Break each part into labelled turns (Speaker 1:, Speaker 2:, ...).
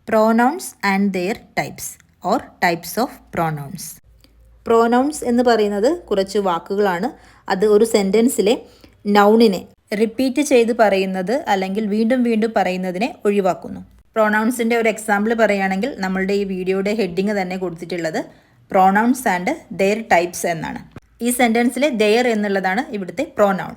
Speaker 1: Pronouns and their types or types of pronouns. Pronouns എന്ന് പറയുന്നത് കുറച്ച് വാക്കുകളാണ്. അത് ഒരു സെൻറ്റൻസിലെ നൗണിനെ റിപ്പീറ്റ് ചെയ്ത് പറയുന്നത് അല്ലെങ്കിൽ വീണ്ടും വീണ്ടും പറയുന്നതിനെ ഒഴിവാക്കുന്നു. പ്രോനൗൺസിൻ്റെ ഒരു എക്സാമ്പിൾ പറയുകയാണെങ്കിൽ നമ്മളുടെ ഈ വീഡിയോയുടെ ഹെഡിങ് തന്നെ കൊടുത്തിട്ടുള്ളത് പ്രോനൗൺസ് ആൻഡ് ദെയർ ടൈപ്സ് എന്നാണ്. ഈ സെൻറ്റൻസിലെ ദെയർ എന്നുള്ളതാണ് ഇവിടുത്തെ പ്രോനൗൺ.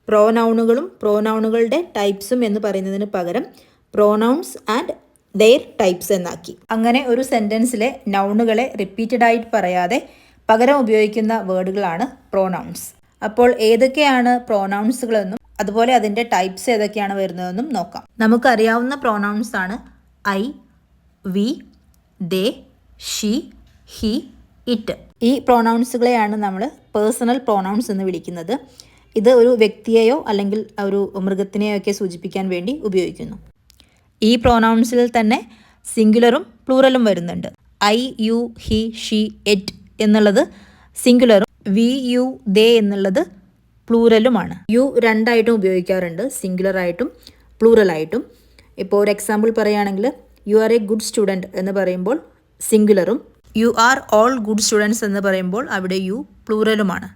Speaker 1: പ്രോനൗണുകളും പ്രോനൗണുകളുടെ ടൈപ്സും എന്ന് പറയുന്നതിന് പകരം പ്രോനൗൺസ് ആൻഡ് ദെയർ ടൈപ്സ് എന്നാക്കി. അങ്ങനെ ഒരു സെൻറ്റൻസിലെ നൗണുകളെ റിപ്പീറ്റഡ് ആയിട്ട് പറയാതെ പകരം ഉപയോഗിക്കുന്ന വേർഡുകളാണ് പ്രോനൗൺസ്. അപ്പോൾ ഏതൊക്കെയാണ് പ്രോനൗൺസുകളെന്നും അതുപോലെ അതിൻ്റെ ടൈപ്സ് ഏതൊക്കെയാണ് വരുന്നതെന്നും നോക്കാം. നമുക്കറിയാവുന്ന പ്രോനൗൺസ് ആണ് I, we, they, she, he, it. ഈ പ്രോനൗൺസുകളെയാണ് നമ്മൾ പേഴ്സണൽ പ്രോനൗൺസ് എന്ന് വിളിക്കുന്നത്. ഇത് ഒരു വ്യക്തിയെയോ അല്ലെങ്കിൽ ഒരു മൃഗത്തിനെയോ ഒക്കെ സൂചിപ്പിക്കാൻ വേണ്ടി ഉപയോഗിക്കുന്നു. ഈ പ്രോനൗൺസിൽ തന്നെ സിംഗുലറും പ്ലൂറലും വരുന്നുണ്ട്. I, you, he, she, it എന്നുള്ളത് സിംഗുലറും വി, യു, ദേ എന്നുള്ളത് പ്ലൂറലുമാണ്. യു രണ്ടായിട്ടും ഉപയോഗിക്കാറുണ്ട്, സിംഗുലറായിട്ടും പ്ലൂറലായിട്ടും. ഇപ്പോൾ ഒരു എക്സാമ്പിൾ പറയുകയാണെങ്കിൽ you are a good student എന്ന് പറയുമ്പോൾ സിംഗുലറും you are all good students എന്ന് പറയുമ്പോൾ അവിടെ യു പ്ലൂറലുമാണ്.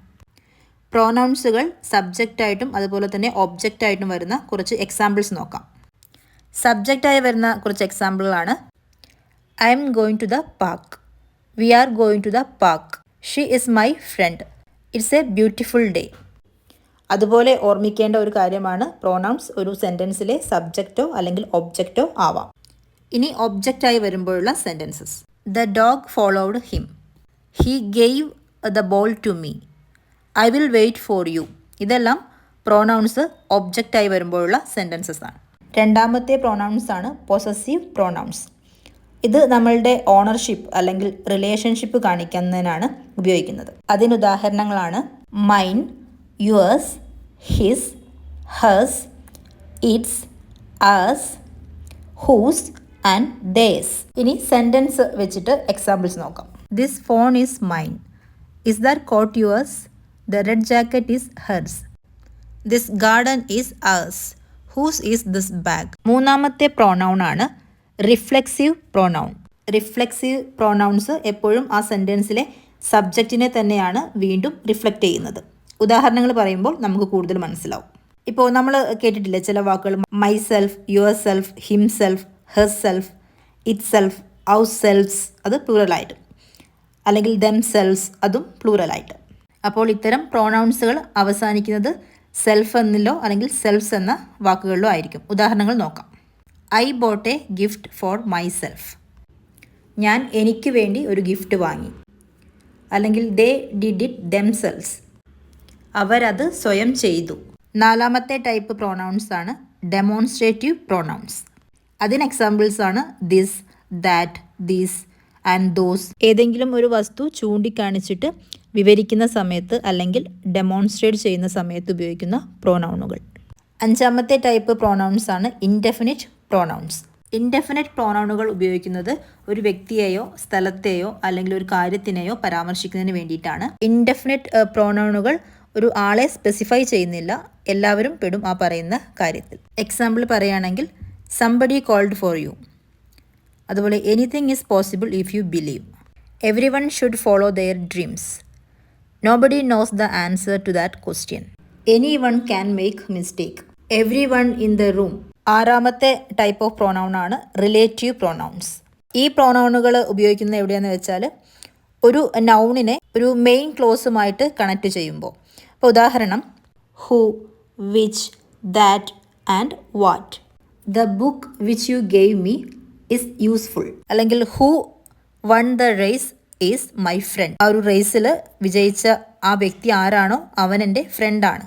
Speaker 1: പ്രോനൗൺസുകൾ സബ്ജക്റ്റായിട്ടും അതുപോലെ തന്നെ ഒബ്ജക്റ്റായിട്ടും വരുന്ന കുറച്ച് എക്സാമ്പിൾസ് നോക്കാം. സബ്ജക്റ്റായി വരുന്ന കുറച്ച് എക്സാമ്പിളുകളാണ് I am going to the park, we are going to the park, she is my friend, it's a beautiful day. അതുപോലെ ഓർമ്മിക്കേണ്ട ഒരു കാര്യമാണ് പ്രോനൗൺസ് ഒരു സെൻറ്റൻസിലെ സബ്ജക്റ്റോ അല്ലെങ്കിൽ ഒബ്ജക്റ്റോ ആവാം. ഇനി ഒബ്ജക്റ്റായി വരുമ്പോഴുള്ള sentences. The dog followed him, he gave the ball to me, I will wait for you. ഇതെല്ലാം പ്രോനൗൺസ് ഒബ്ജക്റ്റായി വരുമ്പോഴുള്ള സെൻറ്റൻസസ് ആണ്. രണ്ടാമത്തെ പ്രോനൗൺസ് ആണ് പൊസസീവ് പ്രോനൗൺസ്. ഇത് നമ്മളുടെ ഓണർഷിപ്പ് അല്ലെങ്കിൽ റിലേഷൻഷിപ്പ് കാണിക്കുന്നതിനാണ് ഉപയോഗിക്കുന്നത്. അതിനുദാഹരണങ്ങളാണ് mine, yours, his, hers, its, us, whose and theirs. ഇനി സെൻറ്റൻസ് വെച്ചിട്ട് എക്സാമ്പിൾസ് നോക്കാം. This phone is mine, is that coat yours, the red jacket is hers, this garden is us, whose is this bag. മൂന്നാമത്തെ pronoun ആണ് reflexive pronoun. Reflexive pronouns എപ്പോഴും ആ സെൻറ്റൻസിലെ സബ്ജക്റ്റിനെ തന്നെയാണ് വീണ്ടും reflect ചെയ്യുന്നത്. ഉദാഹരണങ്ങൾ പറയുമ്പോൾ നമുക്ക് കൂടുതൽ മനസ്സിലാവും. ഇപ്പോൾ നമ്മൾ കേട്ടിട്ടില്ലേ ചില വാക്കുകൾ myself, yourself, himself, herself, itself, ourselves, അത് പ്ലൂറലായിട്ട്, അല്ലെങ്കിൽ ദം സെൽഫ്സ്, അതും പ്ലൂറലായിട്ട്. അപ്പോൾ ഇത്തരം പ്രോനൗൺസുകൾ അവസാനിക്കുന്നത് സെൽഫ് എന്നിലോ അല്ലെങ്കിൽ സെൽഫ്സ് എന്ന വാക്കുകളിലോ ആയിരിക്കും. ഉദാഹരണങ്ങൾ നോക്കാം. I boat A gift for my self, ഞാൻ എനിക്ക് വേണ്ടി ഒരു ഗിഫ്റ്റ് വാങ്ങി. അല്ലെങ്കിൽ ദേ ഡിഡ് ഇറ്റ് ദെംസെൽസ്, അവരത് സ്വയം ചെയ്തു. നാലാമത്തെ ടൈപ്പ് പ്രോനൗൺസ് ആണ് ഡെമോൺസ്ട്രേറ്റീവ് പ്രോനൗൺസ്. അതിന് എക്സാമ്പിൾസ് ആണ് this, that, these and those. ഏതെങ്കിലും ഒരു വസ്തു ചൂണ്ടിക്കാണിച്ചിട്ട് വിവരിക്കുന്ന സമയത്ത് അല്ലെങ്കിൽ ഡെമോൺസ്ട്രേറ്റ് ചെയ്യുന്ന സമയത്ത് ഉപയോഗിക്കുന്ന പ്രോനൗണുകൾ. അഞ്ചാമത്തെ ടൈപ്പ് പ്രോനൗൺസ് ആണ് ഇൻഡെഫിനിറ്റ് പ്രോനൗൺസ്. ഇൻഡെഫിനിറ്റ് പ്രോനൗണുകൾ ഉപയോഗിക്കുന്നത് ഒരു വ്യക്തിയെയോ സ്ഥലത്തെയോ അല്ലെങ്കിൽ ഒരു കാര്യത്തിനെയോ പരാമർശിക്കുന്നതിന് വേണ്ടിയിട്ടാണ്. ഇൻഡെഫിനിറ്റ് പ്രോനൗണുകൾ ഒരു ആളെ സ്പെസിഫൈ ചെയ്യുന്നില്ല, എല്ലാവരും പെടും ആ പറയുന്ന കാര്യത്തിൽ. എക്സാമ്പിൾ പറയുകയാണെങ്കിൽ സംബഡി കോൾഡ് ഫോർ യു. അതുപോലെ anything is possible if you believe. Everyone should follow their dreams. Nobody knows the answer to that question. Anyone can make mistake. Everyone in the room. ആറാമത്തെ type of pronoun ആണ് relative pronouns. ഈ പ്രോനൗണുകൾ ഉപയോഗിക്കുന്നത് എവിടെയാണെന്ന് വെച്ചാൽ ഒരു നൗണിനെ ഒരു main ക്ലോസുമായിട്ട് connect ചെയ്യുമ്പോൾ. ഇപ്പോൾ ഉദാഹരണം who, which, that and what. The book which you gave me is useful. അല്ലെങ്കിൽ who won the race is my friend. ആ ഒരു റേസിൽ വിജയിച്ച ആ വ്യക്തി ആരാണോ അവൻ എൻ്റെ ഫ്രണ്ടാണ്.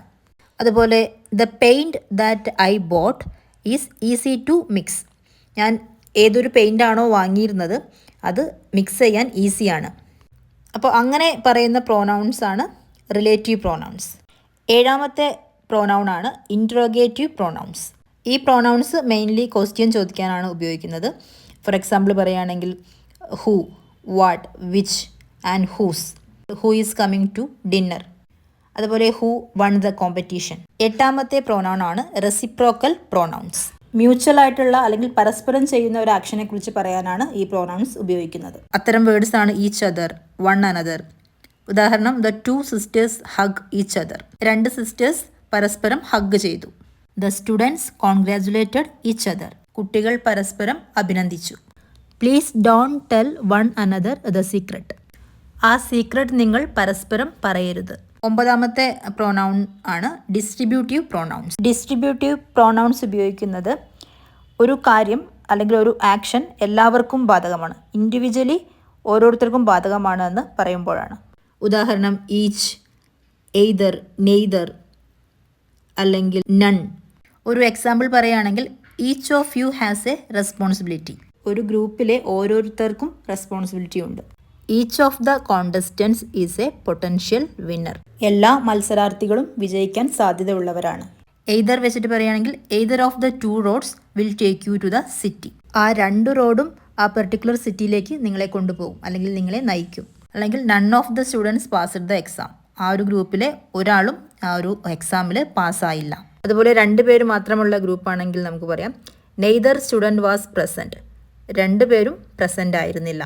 Speaker 1: അതുപോലെ the paint that I bought is easy to mix. ഞാൻ ഏതൊരു പെയിൻ്റാണോ വാങ്ങിയിരുന്നത് അത് മിക്സ് ചെയ്യാൻ ഈസിയാണ്. അപ്പോൾ അങ്ങനെ പറയുന്ന പ്രോനൗൺസ് ആണ് റിലേറ്റീവ് പ്രോനൗൺസ്. ഏഴാമത്തെ പ്രോനൗൺ ആണ് ഇൻട്രോഗേറ്റീവ് പ്രോനൗൺസ്. ഈ പ്രോനൗൺസ് മെയിൻലി ക്വസ്റ്റ്യൻ ചോദിക്കാനാണ് ഉപയോഗിക്കുന്നത്. ഫോർ എക്സാമ്പിൾ പറയുകയാണെങ്കിൽ who, what, which and whose. Who is coming to dinner. അതുപോലെ ഹൂ വൺ ദ കോമ്പറ്റീഷൻ. എട്ടാമത്തെ പ്രോനൗൺ ആണ് റെസിപ്രോക്കൽ പ്രോനൗൺസ്. മ്യൂച്വൽ ആയിട്ടുള്ള അല്ലെങ്കിൽ പരസ്പരം ചെയ്യുന്ന ഒരു ആക്ഷനെ കുറിച്ച് പറയാനാണ് ഈ പ്രോനൗൺസ് ഉപയോഗിക്കുന്നത്. അത്തരം വേർഡ്സ് ആണ് ഈച്ച് അതർ, വൺ അനദർ. ഉദാഹരണം, the 2 sisters hug each other. 2 sisters പരസ്പരം ഹഗ് ചെയ്തു. The students congratulated each other. കുട്ടികൾ പരസ്പരം അഭിനന്ദിച്ചു. Please don't tell one another the secret. ആ സീക്രട്ട് നിങ്ങൾ പരസ്പരം പറയരുത്. 9ാമത്തെ പ്രോനൗൺ ആണ് ഡിസ്ട്രിബ്യൂട്ടീവ് പ്രോനൗൺസ്. ഡിസ്ട്രിബ്യൂട്ടീവ് പ്രോനൗൺസ് ഉപയോഗിക്കുന്നത് ഒരു കാര്യം അല്ലെങ്കിൽ ഒരു ആക്ഷൻ എല്ലാവർക്കും ബാധകമാണ്, ഇൻഡിവിജ്വലി ഓരോരുത്തർക്കും ബാധകമാണ് എന്ന് പറയുമ്പോഴാണ്. ഉദാഹരണം, ഈച്ച്, എയ്തർ, നെയ്തർ അല്ലെങ്കിൽ നൺ. ഒരു എക്സാമ്പിൾ പറയുകയാണെങ്കിൽ, each of you has a responsibility. ഒരു ഗ്രൂപ്പിലെ ഓരോരുത്തർക്കും റെസ്പോൺസിബിലിറ്റി ഉണ്ട്. Each of the contestants is a potential winner. എല്ലാ മത്സരാർത്ഥികളും വിജയിക്കാൻ സാധ്യതയുള്ളവരാണ്. എയ്തർ വെച്ചിട്ട് പറയുകയാണെങ്കിൽ, either of the 2 roads will take you to the city. ആ 2 റോഡും ആ പെർട്ടിക്കുലർ സിറ്റിയിലേക്ക് നിങ്ങളെ കൊണ്ടുപോകും അല്ലെങ്കിൽ നിങ്ങളെ നയിക്കും. അല്ലെങ്കിൽ none of the students passed the exam. ആ ഒരു ഗ്രൂപ്പിലെ ഒരാളും ആ ഒരു എക്സാമിൽ പാസ്സായില്ല. അതുപോലെ 2 പേര് മാത്രമുള്ള ഗ്രൂപ്പാണെങ്കിൽ നമുക്ക് പറയാം, നെയ്തർ സ്റ്റുഡൻറ് വാസ് പ്രസൻറ്റ്. 2 പേരും പ്രസൻ്റ് ആയിരുന്നില്ല.